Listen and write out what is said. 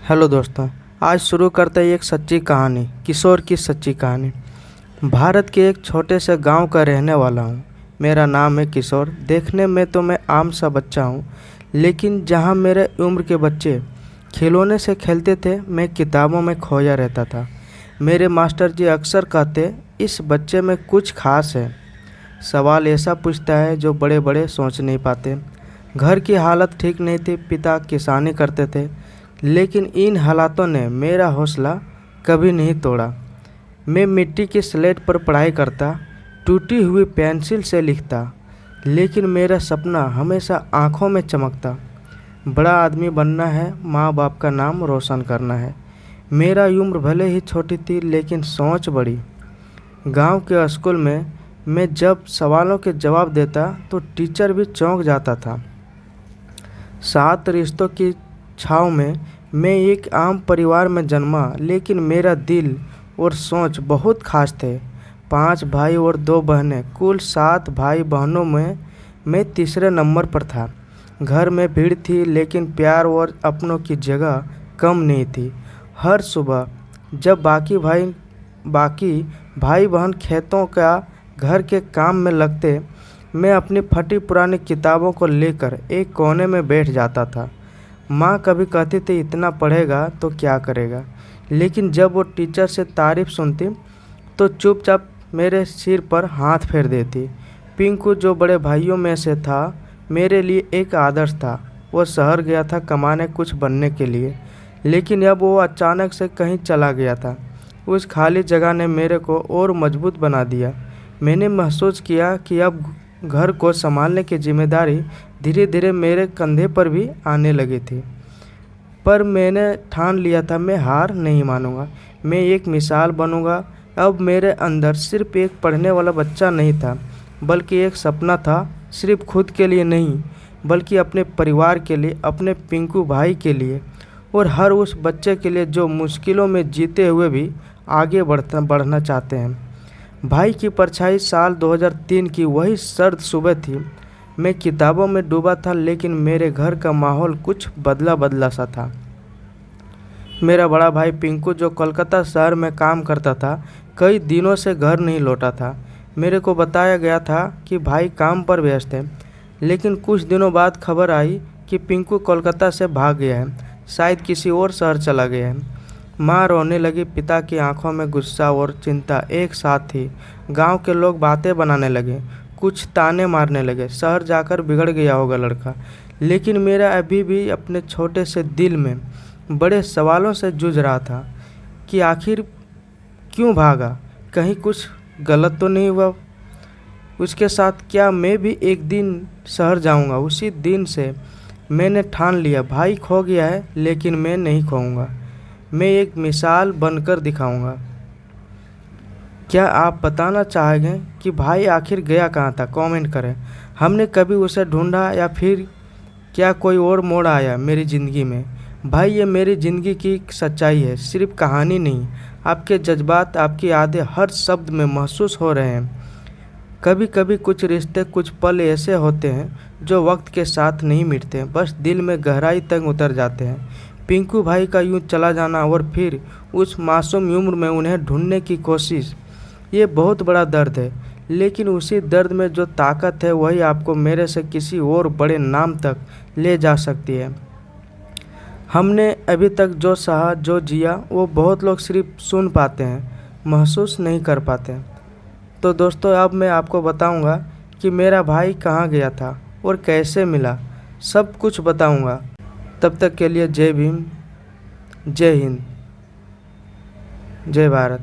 Hello दोस्तों। आज शुरू करते हैं एक सच्ची कहानी, किशोर की सच्ची कहानी। भारत के एक छोटे से गांव का रहने वाला हूं। मेरा नाम है किशोर। देखने में तो मैं आम सा बच्चा हूं, लेकिन जहां मेरे उम्र के बच्चे खिलौने से खेलते थे, मैं किताबों में खोया रहता था। मेरे मास्टर जी अक्सर कहते, इस बच्चे में कुछ खास है। सवाल ऐसा पूछता है जो बड़े बड़े सोच नहीं पाते। घर की हालत ठीक नहीं थी, पिता किसानी करते थे, लेकिन इन हालातों ने मेरा हौसला कभी नहीं तोड़ा। मैं मिट्टी की स्लेट पर पढ़ाई करता, टूटी हुई पेंसिल से लिखता, लेकिन मेरा सपना हमेशा आँखों में चमकता। बड़ा आदमी बनना है, माँ बाप का नाम रोशन करना है। मेरा उम्र भले ही छोटी थी, लेकिन सोच बड़ी। गांव के स्कूल में मैं जब सवालों के जवाब देता तो टीचर भी चौंक जाता था। 7 रिश्तों की छाँव में मैं एक आम परिवार में जन्मा, लेकिन मेरा दिल और सोच बहुत खास थे। 5 भाई और 2 बहनें, कुल 7 भाई बहनों में मैं तीसरे नंबर पर था। घर में भीड़ थी, लेकिन प्यार और अपनों की जगह कम नहीं थी। हर सुबह जब बाकी भाई बहन खेतों का घर के काम में लगते, मैं अपनी फटी पुरानी किताबों को लेकर एक कोने में बैठ जाता था। माँ कभी कहती थी, इतना पढ़ेगा तो क्या करेगा, लेकिन जब वो टीचर से तारीफ सुनती तो चुपचाप मेरे सिर पर हाथ फेर देती। पिंकू, जो बड़े भाइयों में से था, मेरे लिए एक आदर्श था। वो शहर गया था कमाने, कुछ बनने के लिए, लेकिन अब वो अचानक से कहीं चला गया था। उस खाली जगह ने मेरे को और मजबूत बना दिया। मैंने महसूस किया कि अब घर को संभालने की जिम्मेदारी धीरे धीरे मेरे कंधे पर भी आने लगी थी। पर मैंने ठान लिया था, मैं हार नहीं मानूंगा। मैं एक मिसाल बनूंगा। अब मेरे अंदर सिर्फ एक पढ़ने वाला बच्चा नहीं था, बल्कि एक सपना था। सिर्फ खुद के लिए नहीं, बल्कि अपने परिवार के लिए, अपने पिंकू भाई के लिए, और हर उस बच्चे के लिए जो मुश्किलों में जीते हुए भी आगे बढ़ना चाहते हैं। भाई की परछाई साल 2003 की वही सर्द सुबह थी। मैं किताबों में डूबा था, लेकिन मेरे घर का माहौल कुछ बदला बदला सा था। मेरा बड़ा भाई पिंकू, जो कोलकाता शहर में काम करता था, कई दिनों से घर नहीं लौटा था। मेरे को बताया गया था कि भाई काम पर व्यस्त है, लेकिन कुछ दिनों बाद खबर आई कि पिंकू कोलकाता से भाग गया है, शायद किसी और शहर चला गया है। माँ रोने लगी। पिता की आंखों में गुस्सा और चिंता एक साथ थी। गांव के लोग बातें बनाने लगे, कुछ ताने मारने लगे, शहर जाकर बिगड़ गया होगा लड़का। लेकिन मेरा अभी भी अपने छोटे से दिल में बड़े सवालों से जूझ रहा था कि आखिर क्यों भागा, कहीं कुछ गलत तो नहीं हुआ उसके साथ। क्या मैं भी एक दिन शहर जाऊंगा? उसी दिन से मैंने ठान लिया, भाई खो गया है, लेकिन मैं नहीं खोऊंगा। मैं एक मिसाल बनकर दिखाऊंगा। क्या आप बताना चाहेंगे कि भाई आखिर गया कहाँ था? कमेंट करें। हमने कभी उसे ढूंढा, या फिर क्या कोई और मोड़ आया मेरी ज़िंदगी में? भाई, ये मेरी ज़िंदगी की सच्चाई है, सिर्फ कहानी नहीं। आपके जज्बात, आपकी यादें हर शब्द में महसूस हो रहे हैं। कभी कभी कुछ रिश्ते, कुछ पल ऐसे होते हैं जो वक्त के साथ नहीं मिटते, बस दिल में गहराई तक उतर जाते हैं। पिंकू भाई का यूं चला जाना, और फिर उस मासूम उम्र में उन्हें ढूंढने की कोशिश, ये बहुत बड़ा दर्द है। लेकिन उसी दर्द में जो ताकत है, वही आपको मेरे से किसी और बड़े नाम तक ले जा सकती है। हमने अभी तक जो सहा, जो जिया, वो बहुत लोग सिर्फ सुन पाते हैं, महसूस नहीं कर पाते। तो दोस्तों, अब मैं आपको बताऊंगा कि मेरा भाई कहाँ गया था और कैसे मिला। सब कुछ बताऊंगा। तब तक के लिए जय भीम, जय हिंद, जय भारत।